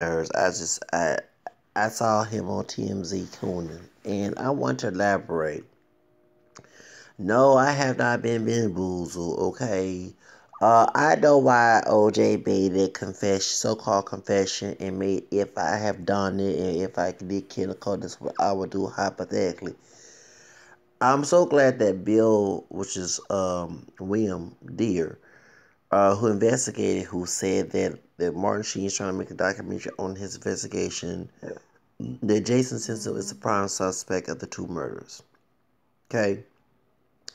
I saw him on TMZ Coonan, and I want to elaborate. No, I have not been bamboozled. Okay, I know why OJ made that confession, so-called confession, and made if I have done it and if I did kill a code, that's what I would do hypothetically. I'm so glad that Bill, which is William Deere, who investigated, who said that Martin Sheen is trying to make a documentary on his investigation, that Jason Simpson is the prime suspect of the two murders. Okay?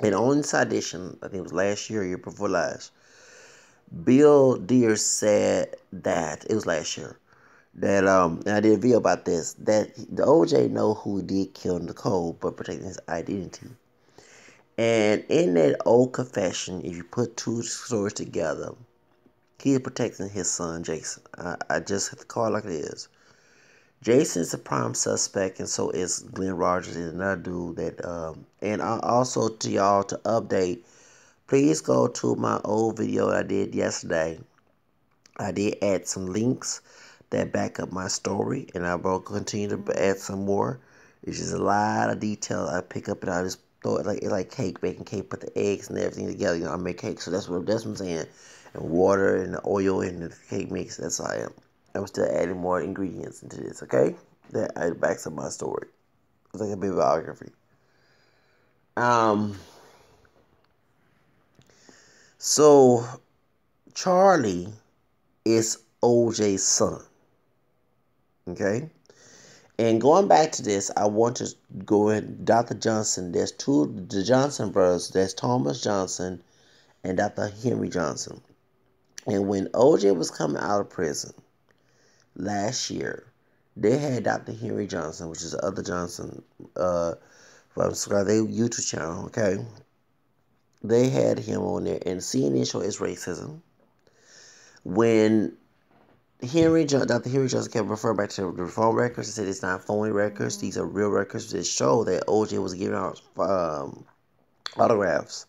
And on this audition, I think it was last year, year before last, Bill Deere said that, it was last year, that, and I did a video about this, that the OJ know who did kill Nicole, but protecting his identity. And in that old confession, if you put two stories together, he is protecting his son, Jason. I just have to call it like it is. Jason's the prime suspect, and so is Glenn Rogers and another dude that. And also to y'all to update, please go to my old video I did yesterday. I did add some links that back up my story, and I will continue to add some more. It's just a lot of detail I pick up, and I just throw it like cake, baking cake, put the eggs and everything together. You know, I make cake, so that's what I'm saying. And water and the oil and the cake mix. That's how I am. I'm still adding more ingredients into this. Okay, that backs up my story. It's like a big biography. Um, so Charlie is OJ's son. Okay. And going back to this, I want to go in Dr. Johnson. There's the Johnson brothers. There's Thomas Johnson and Dr. Henry Johnson. And when OJ was coming out of prison last year, they had Dr. Henry Johnson, which is the other Johnson, subscribe their YouTube channel, okay? They had him on there, and CNN show is racism. When Dr. Henry Johnson kept referring back to the phone records and said it's not phony records. These are real records that show that OJ was giving out autographs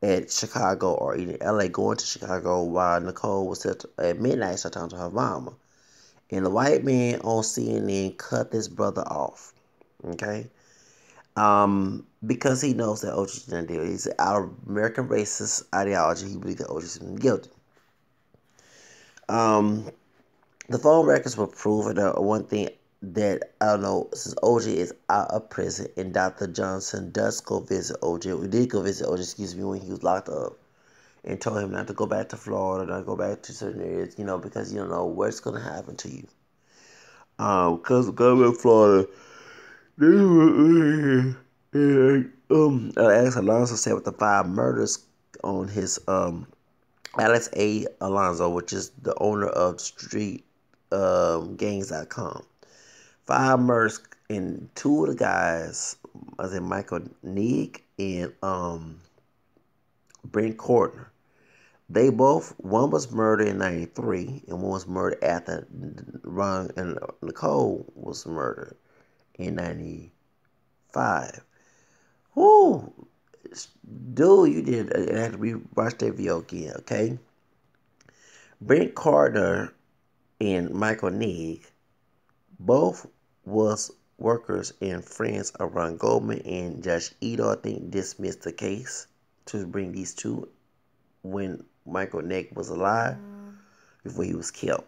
at Chicago or in LA going to Chicago while Nicole was at midnight talking to her mama. And the white man on CNN cut this brother off. Okay? Because he knows that OJ didn't do it. He's out of American racist ideology. He believes that OJ's been guilty. The phone records were proven. One thing that I don't know, since OJ is out of prison and Dr. Johnson does go visit OJ, we did go visit OJ, excuse me, when he was locked up, and told him not to go back to Florida, not to go back to certain areas, because you don't know what's going to happen to you. Because the government of Florida, Alex Alonso said with the 5 murders on his, Alex A. Alonso, which is the owner of Street gangs.com. 5 murders, and 2 of the guys, I think Michael Neeg and Brent Cordner. They both, one was murdered in 93 and one was murdered after Ron and Nicole was murdered in 95. Whoo! Dude, you did, I had to rewatch that video again, okay? Brent Cordner and Michael Neeg both was workers and friends of Ron Goldman, and Judge Ito, I think, dismissed the case to bring these two when Michael Neeg was alive before he was killed.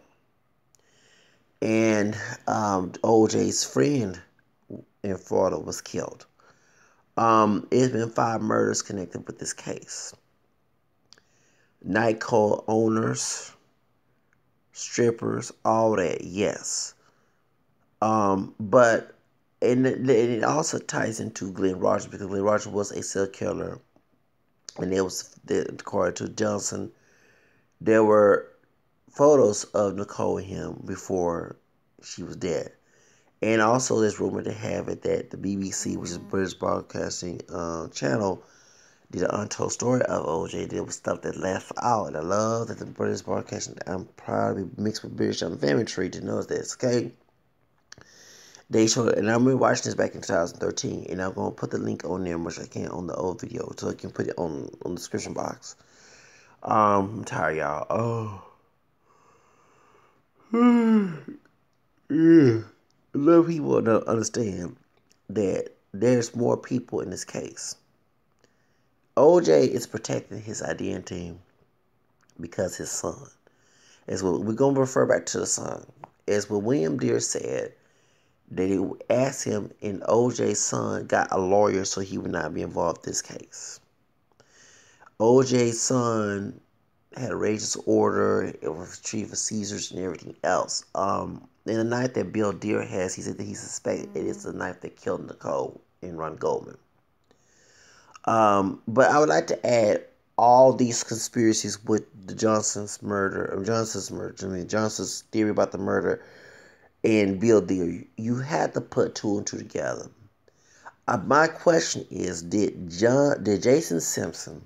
And OJ's friend in Florida was killed. It's been 5 murders connected with this case. Nightclub owners, strippers, all that, yes. But and it also ties into Glenn Rogers, because Glenn Rogers was a serial killer, and it was, according to Johnson, there were photos of Nicole and him before she was dead. And also there's rumor to have it that the BBC, which is British Broadcasting Channel, did an untold story of OJ. There was stuff that left out. And I love that the British Broadcasting, I'm proud to be mixed with British on the family tree to know this, okay? They showed it, and I'm watching this back in 2013, and I'm going to put the link on there as much as I can on the old video, so I can put it on the description box. I'm tired, y'all. Yeah. A lot of people don't understand that there's more people in this case. OJ is protecting his identity because his son. As what we're gonna refer back to the son. As what William Deere said, that he asked him, and OJ's son got a lawyer so he would not be involved in this case. OJ's son had a religious disorder, it was treated for seizures and everything else. And the knife that Bill Deere has, he said that he suspected it is the knife that killed Nicole and Ron Goldman. But I would like to add all these conspiracies with the Johnson's theory about the murder and Bill Deere. You had to put two and two together. My question is, did Jason Simpson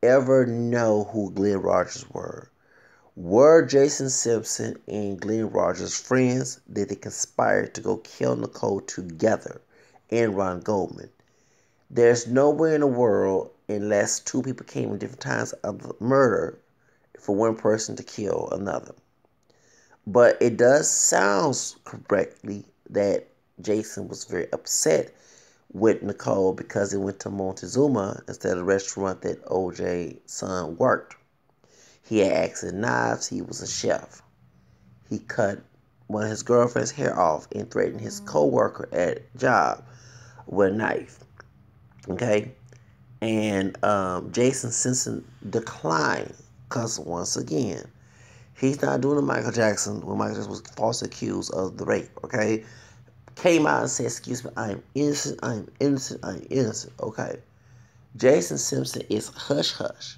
ever know who Glenn Rogers were? Were Jason Simpson and Glenn Rogers friends? Did they conspire to go kill Nicole together and Ron Goldman? There's nowhere in the world, unless two people came in different times of murder, for one person to kill another. But it does sound correctly that Jason was very upset with Nicole because he went to Montezuma instead of the restaurant that OJ's son worked. He had access to knives. He was a chef. He cut one of his girlfriend's hair off and threatened his co-worker at job with a knife. Okay? And Jason Simpson declined because, once again, he's not doing a Michael Jackson when Michael Jackson was falsely accused of the rape. Okay? Came out and said, "Excuse me, I am innocent, I am innocent, I am innocent." Okay? Jason Simpson is hush hush.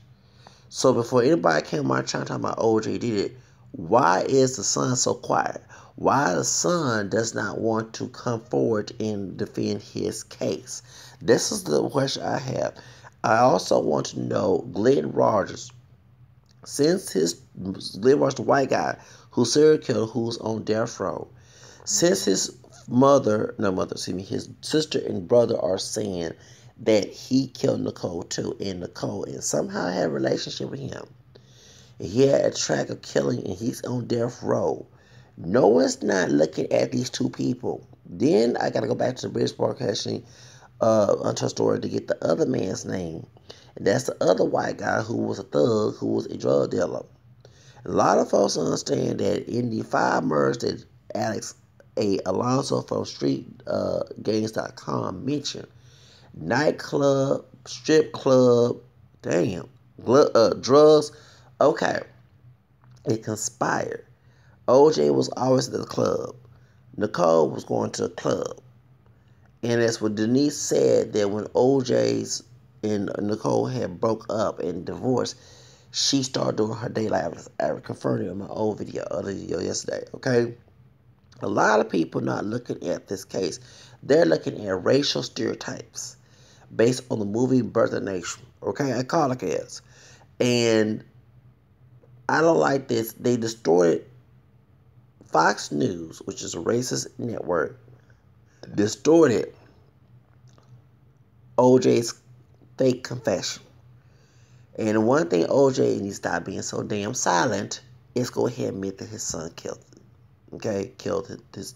So before anybody came out trying to talk about OJ did it, why is the son so quiet? Why the son does not want to come forward and defend his case? This is the question I have. I also want to know Glenn Rogers. Since Glenn Rogers, the white guy who's serial killer, who's on death row, since his his sister and brother are saying that he killed Nicole too, and somehow had a relationship with him. He had a track of killing, and he's on death row. No one's not looking at these two people. Then I gotta go back to the British Broadcasting untold story to get the other man's name. And that's the other white guy who was a thug, who was a drug dealer. A lot of folks understand that in the 5 murders that Alex Alonso from StreetGames.com mentioned, nightclub, strip club, drugs. Okay, it conspired. OJ was always at the club. Nicole was going to the club. And that's what Denise said, that when OJ's and Nicole had broke up and divorced, she started doing her daylight hours. I confirmed it in my old video, yesterday, okay? A lot of people not looking at this case. They're looking at racial stereotypes based on the movie Birth of a Nation. Okay, I call it like it is. And I don't like this. They distorted Fox News, which is a racist network, distorted OJ's fake confession. And one thing OJ needs to stop being so damn silent is go ahead and admit that his son killed him. Okay, killed his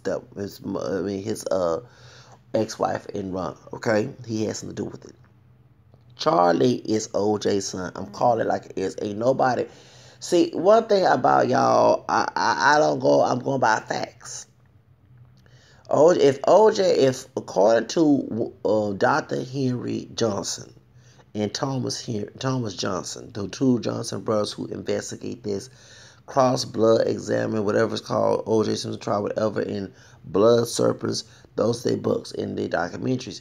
ex-wife and Ron. Okay, he has something to do with it. Charlie is OJ's son. I'm calling it like it is. Ain't nobody. See, one thing about y'all, I don't go. I'm going by facts. If according to Dr. Henry Johnson and Thomas Johnson, the two Johnson brothers who investigate this, cross blood examine, whatever it's called, O.J. Simpson trial, whatever, in Blood Serpents, those they books in the documentaries.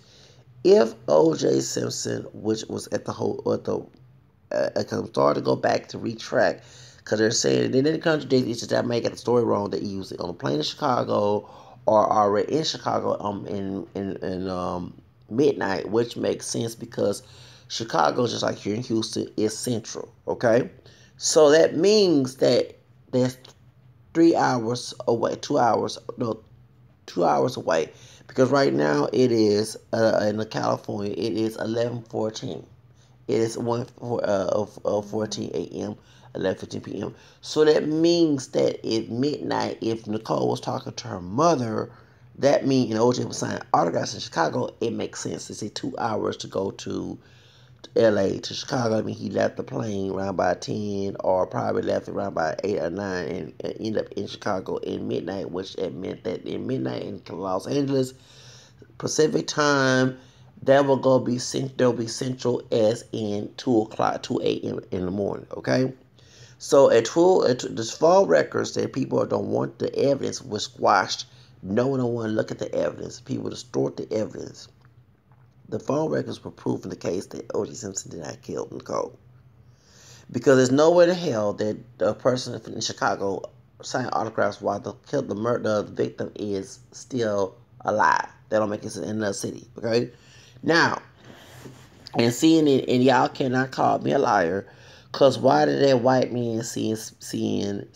If O.J. Simpson, which was I'm starting to go back to retract, because they're saying they didn't contradict, it's just that I may get the story wrong. That he was on a plane in Chicago or already in Chicago in midnight, which makes sense because Chicago, just like here in Houston, is central. Okay, so that means that there's 3 hours away, 2 hours, no, 2 hours away, because right now it is in California it is 11:14. It is 14 a.m. 11:15 p.m. So that means that at midnight, if Nicole was talking to her mother, that means, and OJ was signing autographs in Chicago, it makes sense. It's 2 hours to go to LA to Chicago. I mean, he left the plane around by 10, or probably left around by 8 or 9, and ended up in Chicago in midnight, which it meant that in midnight in Los Angeles Pacific time, that will go be there'll be central as in 2 o'clock, 2 a.m. in the morning. Okay, so this fall records that people don't want the evidence was squashed. No one don't want to look at the evidence. People distort the evidence. The phone records were proof in the case that O.J. Simpson did not kill Nicole. Because there's nowhere in hell that a person in Chicago signing autographs while the victim is still alive. That don't make sense in another city. Okay? Now, and seeing it, and y'all cannot call me a liar, because why did that white man CNN,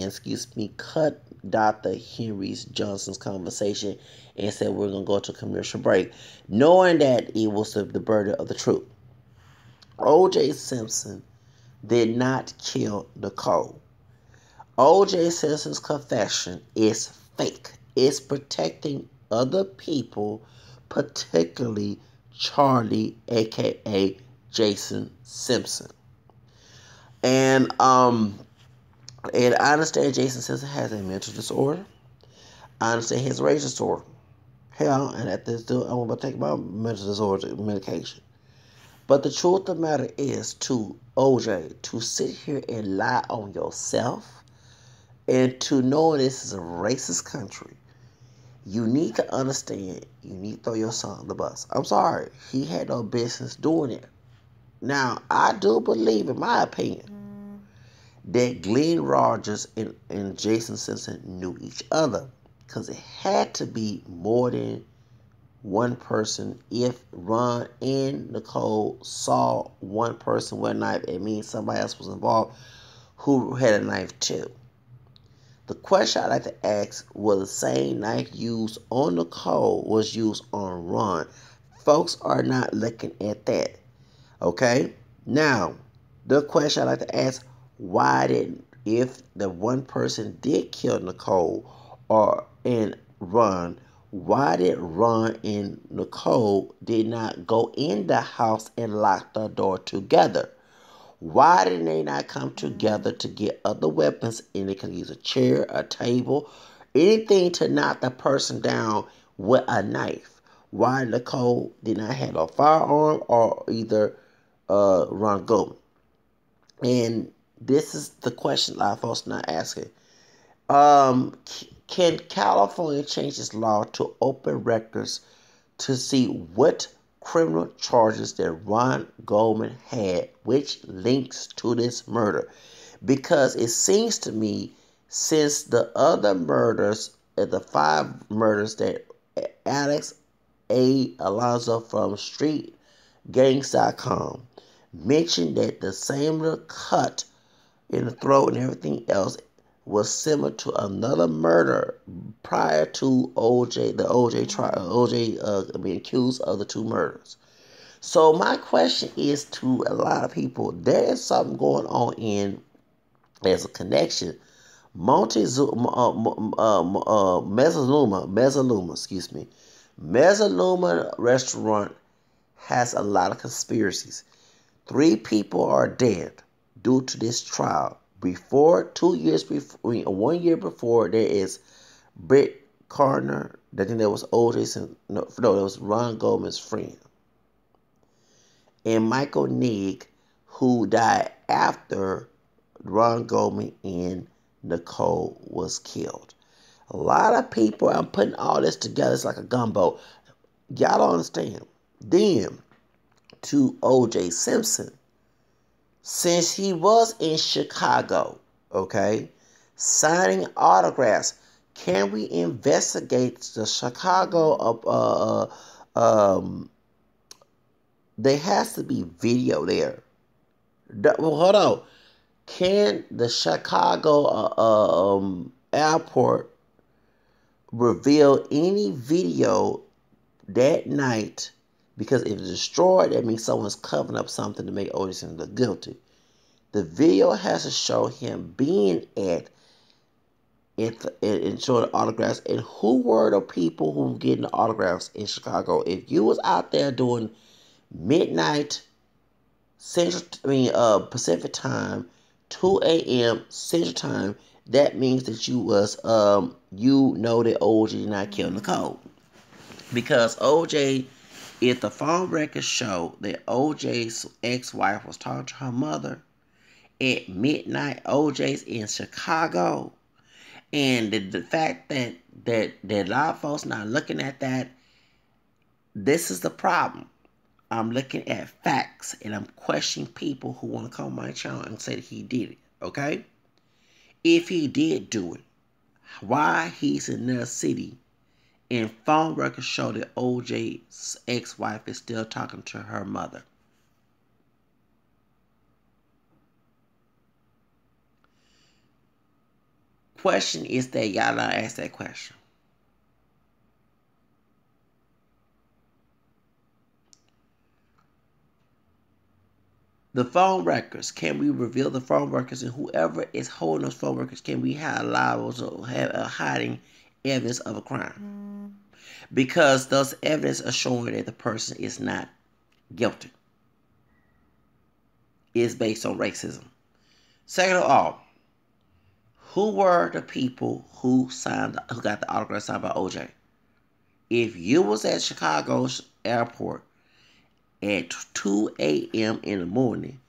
excuse me, cut Dr. Henry Johnson's conversation and said we're going to go to a commercial break, knowing that it was the burden of the truth? O.J. Simpson did not kill Nicole. O.J. Simpson's confession is fake. It's protecting other people, particularly Charlie, aka Jason Simpson. And I understand Jason Simpson has a mental disorder. I understand his rage disorder. Hell, and at this I'm about to take my mental disorder medication. But the truth of the matter is, to OJ, to sit here and lie on yourself, and to know this is a racist country, you need to understand, you need to throw your son on the bus. I'm sorry, he had no business doing it. Now, I do believe, in my opinion, that Glenn Rogers and Jason Simpson knew each other, because it had to be more than one person. If Ron and Nicole saw one person with a knife, it means somebody else was involved who had a knife too. The question I'd like to ask, was the same knife used on Nicole was used on Ron? Folks are not looking at that. Okay? Now, the question I'd like to ask, if the one person did kill Nicole and Ron, why did Ron and Nicole did not go in the house and lock the door together? Why did they not come together to get other weapons? And they could use a chair, a table, anything to knock the person down with a knife. Why Nicole did not have a firearm, or either Ron Goldman? And this is the question a lot of folks not asking. Can California change its law to open records to see what criminal charges that Ron Goldman had, which links to this murder? Because it seems to me, since the other murders, the 5 murders that Alex A. Alonzo from StreetGangs.com mentioned that the same little cut in the throat and everything else was similar to another murder prior to OJ being accused of the 2 murders. So my question is to a lot of people, there is something going on there's a connection. Mezzaluma restaurant has a lot of conspiracies. 3 people are dead due to this trial. 1 year before, there is Britt Gardner. I think that was OJ. No, that was Ron Goldman's friend. And Michael Nigg, who died after Ron Goldman and Nicole was killed. A lot of people, I'm putting all this together, it's like a gumbo. Y'all don't understand. Then, to O.J. Simpson, since he was in Chicago, okay, signing autographs, can we investigate the Chicago? There has to be video there. Well, hold on. Can the Chicago airport reveal any video that night? Because if it's destroyed, that means someone's covering up something to make O.J. Simpson look guilty. The video has to show him being and showing the autographs. And who were the people who were getting the autographs in Chicago? If you was out there doing midnight Pacific time, 2 a.m. Central time, that means that you was you know that OJ did not kill Nicole. Because OJ, if the phone records show that OJ's ex-wife was talking to her mother at midnight, OJ's in Chicago. And the fact that a lot of folks not looking at that, this is the problem. I'm looking at facts and I'm questioning people who want to come on my channel and say that he did it. Okay? If he did do it, why he's in their city and phone records show that OJ's ex-wife is still talking to her mother. Question is that y'all not ask that question. The phone records, can we reveal the phone records, and whoever is holding those phone records, can we allow to have hiding evidence of a crime? Because those evidence are showing that the person is not guilty. It's based on racism. Second of all, who were the people who got the autograph signed by OJ? If you was at Chicago's airport at 2 a.m. in the morning,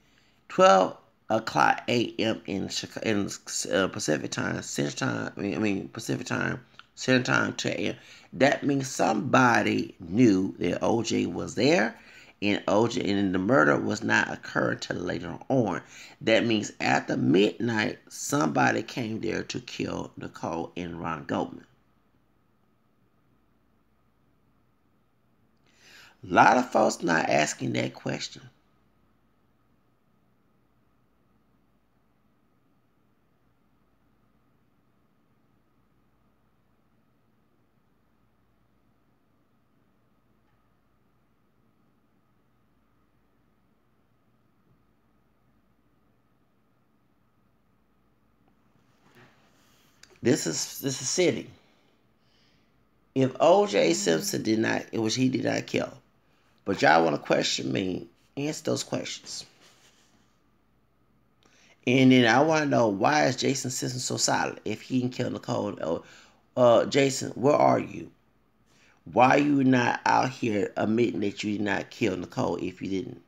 12 o'clock a.m. in Pacific time, Central time, Pacific time, Central time, 2 a.m., that means somebody knew that OJ was there, and the murder was not occurring till later on. That means after midnight, somebody came there to kill Nicole and Ron Goldman. A lot of folks not asking that question. This is city. If O.J. Simpson did not kill, but y'all want to question me, answer those questions. And then I want to know, why is Jason Simpson so silent if he didn't kill Nicole? Jason, where are you? Why are you not out here admitting that you did not kill Nicole if you didn't?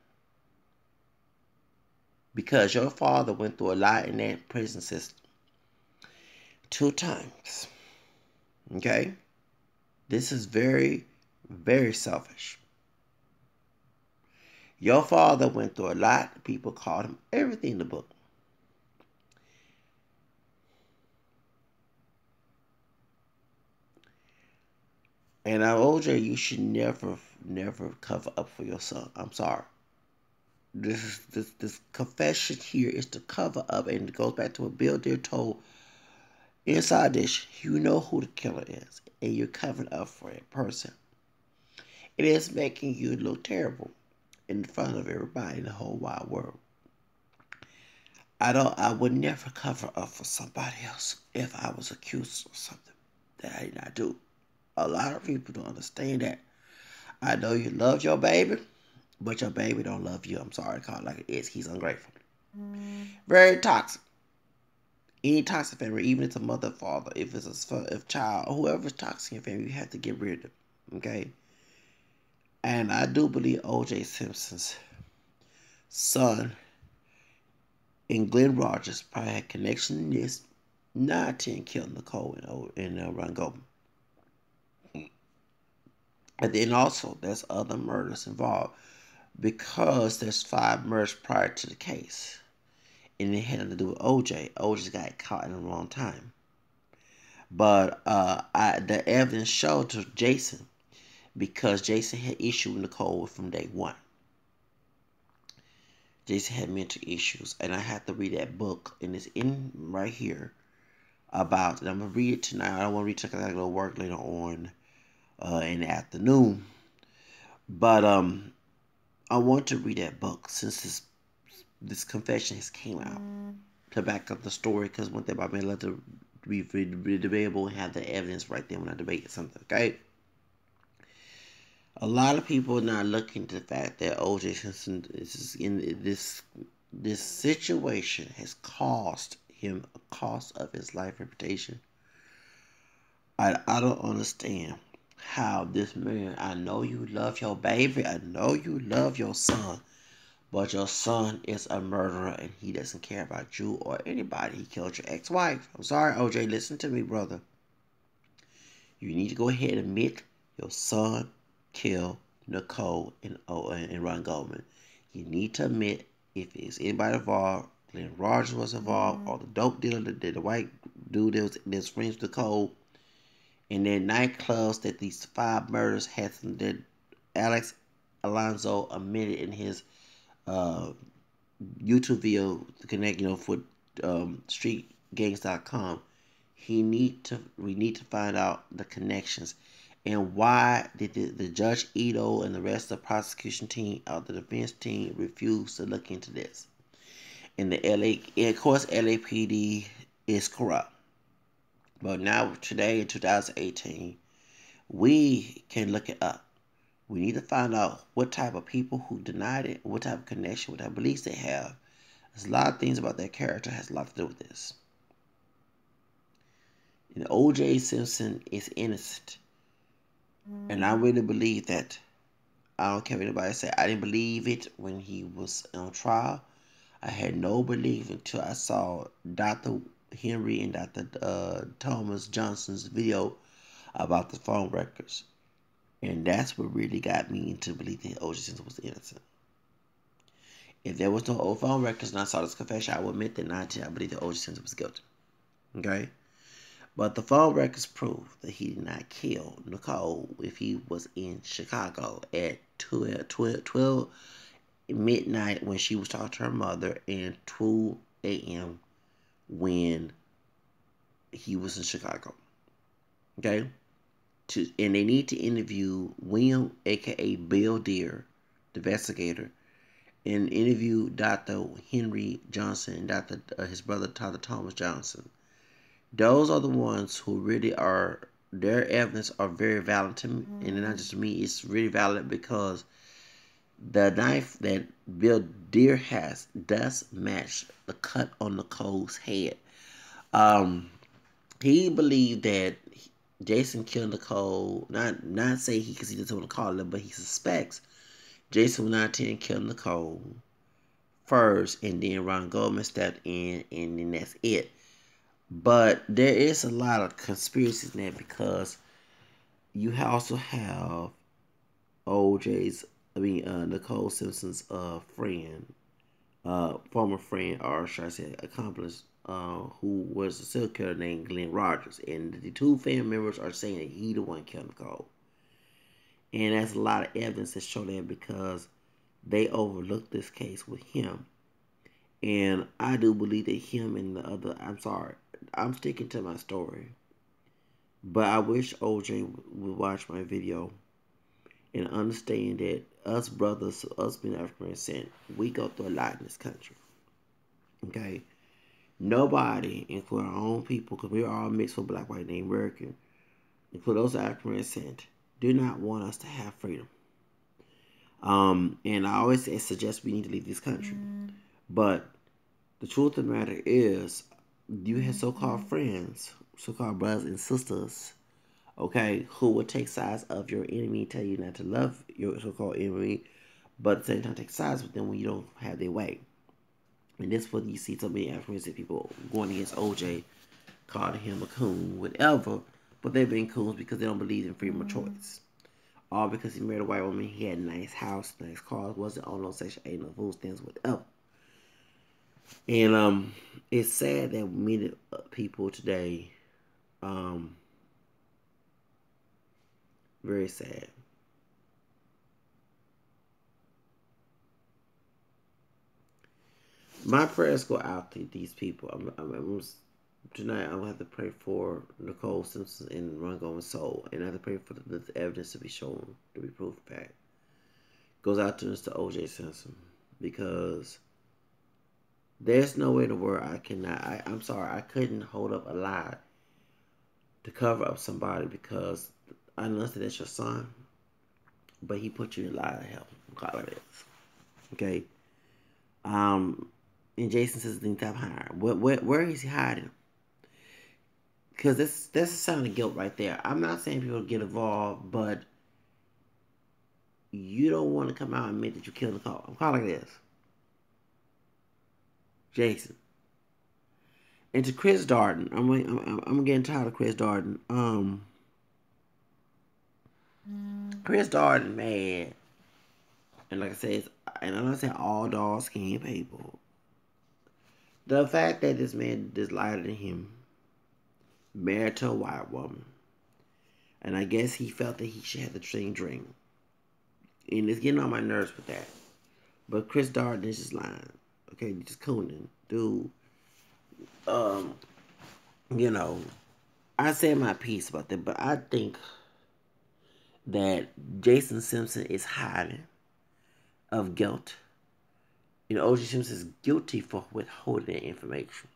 Because your father went through a lot in that prison system. 2 times. Okay? This is very, very selfish. Your father went through a lot. People called him everything in the book. And OJ, you should never cover up for your son. I'm sorry. This confession here is to cover up, and it goes back to what Bill Deere told inside this. You know who the killer is, and you're covering up for a person. It is making you look terrible in front of everybody in the whole wide world. I would never cover up for somebody else if I was accused of something that I did not do. A lot of people don't understand that. I know you love your baby, but your baby don't love you. I'm sorry to call it like it is. He's ungrateful. Very toxic. Any toxic family, even if it's a mother, father, if it's a child, whoever's toxic in your family, you have to get rid of them. Okay? And I do believe O.J. Simpson's son and Glenn Rogers probably had connection in this. 9-10 killed Nicole and Ron Goldman. And then also, there's other murders involved, because there's 5 murders prior to the case. And it had to do with OJ. OJ got caught in the wrong time. But the evidence showed to Jason, because Jason had issue with Nicole from day one. Jason had mental issues, and I had to read that book, and it's in right here about, and I'm going to read it tonight. I don't want to read it because I got to go to work later on in the afternoon. But I want to read that book since it's this confession has came out to back up the story. Because one thing about me, I love to be debatable and have the evidence right there when I debate something. Okay. A lot of people are not looking to the fact that O.J. Simpson is in this situation has caused him a cost of his life reputation. I don't understand how this man, I know you love your baby, I know you love your son, but your son is a murderer and he doesn't care about you or anybody. He killed your ex-wife. I'm sorry, OJ, listen to me, brother. You need to go ahead and admit your son killed Nicole and Ron Goldman. You need to admit if it's anybody involved, Glenn Rogers was involved, or the dope dealer, the white dude that was friends with Nicole, in their nightclubs that these 5 murders happened, that Alex Alonso admitted in his uh, YouTube video to connect, for streetgangs.com. We need to find out the connections and why did the Judge Ito and the rest of the prosecution team or the defense team refuse to look into this. And of course, LAPD is corrupt. But now, today in 2018, we can look it up. We need to find out what type of people who denied it, what type of connection, what type of beliefs they have. There's a lot of things about their character has a lot to do with this. And O.J. Simpson is innocent. And I really believe that. I don't care what anybody say. I didn't believe it when he was on trial. I had no belief until I saw Dr. Henry and Dr. Thomas Johnson's video about the phone records. And that's what really got me into believing that O.J. Simpson was innocent. If there was no old phone records and I saw this confession, I would admit that I believe that O.J. Simpson was guilty. Okay? But the phone records prove that he did not kill Nicole if he was in Chicago at 12 midnight when she was talking to her mother and 2 a.m. when he was in Chicago. Okay? And they need to interview William, a.k.a. Bill Deere, the investigator, and interview Dr. Henry Johnson and his brother, Dr. Thomas Johnson. Those are the ones who really are, their evidence are very valid to me. And not just to me, it's really valid because the knife that Bill Deere has does match the cut on Nicole's head. He believed that Jason killed Nicole, not say he, because he doesn't want to call it, but he suspects Jason went out and killed Nicole first, and then Ron Goldman stepped in, and then that's it. But there is a lot of conspiracies in that because you also have Nicole Simpson's friend, former friend, or should I say accomplice, who was a serial killer named Glenn Rogers. And the 2 family members are saying that he the one killed Nicole. And that's a lot of evidence that show that because they overlooked this case with him. And I do believe that him and the other, I'm sticking to my story. But I wish OJ would watch my video and understand that us brothers, us being African descent, we go through a lot in this country. Okay? Nobody, including our own people, because we're all mixed with black, white, and American, including those African descent, do not want us to have freedom. And I always suggest we need to leave this country. But the truth of the matter is, you have so-called friends, so-called brothers and sisters, okay, who will take sides of your enemy, tell you not to love your so-called enemy, but at the same time take sides with them when you don't have their way. And this is what you see so many African people going against OJ, calling him a coon, whatever, but they're being coons because they don't believe in freedom of choice. All because he married a white woman, he had a nice house, nice cars, wasn't on no Section 8, no food stamps, whatever. And it's sad that many people today, very sad. My prayers go out to these people. Tonight I'm going to have to pray for Nicole Simpson and Ron Goldman's soul. And I have to pray for the evidence to be shown, to be proved back. Goes out to Mr. O.J. Simpson. Because There's no way in the world I cannot. I'm sorry, I couldn't hold up a lie to cover up somebody because I know that that's your son, but he put you in lie to help. Call it is. Okay. And Jason says the top hiding. Where is he hiding? Because that's a sign of guilt right there. I'm not saying people get involved, but you don't want to come out and admit that you killed Nicole. I'm calling this. Jason. And to Chris Darden, I'm getting tired of Chris Darden. Chris Darden, man, and like I said, and I'm not saying all dogs can people. The fact that this man is lighter than him, married to a white woman, and I guess he felt that he should have the same dream, and it's getting on my nerves with that. But Chris Darden is just lying. Okay, just cooning, dude. Um, you know, I said my piece about that, but I think that Jason Simpson is hiding of guilt. You know, O.J. Simpson is guilty for withholding that information.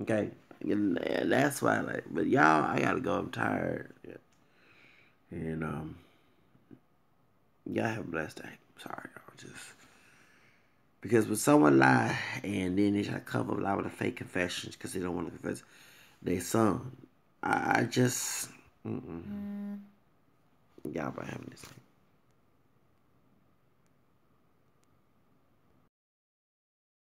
Okay, and that's why. But y'all, I gotta go. I'm tired. And y'all have a blessed day. Sorry, y'all. Just because when someone lie and then they try to cover up lie with a fake confession because they don't want to confess their son, I just y'all by having this thing.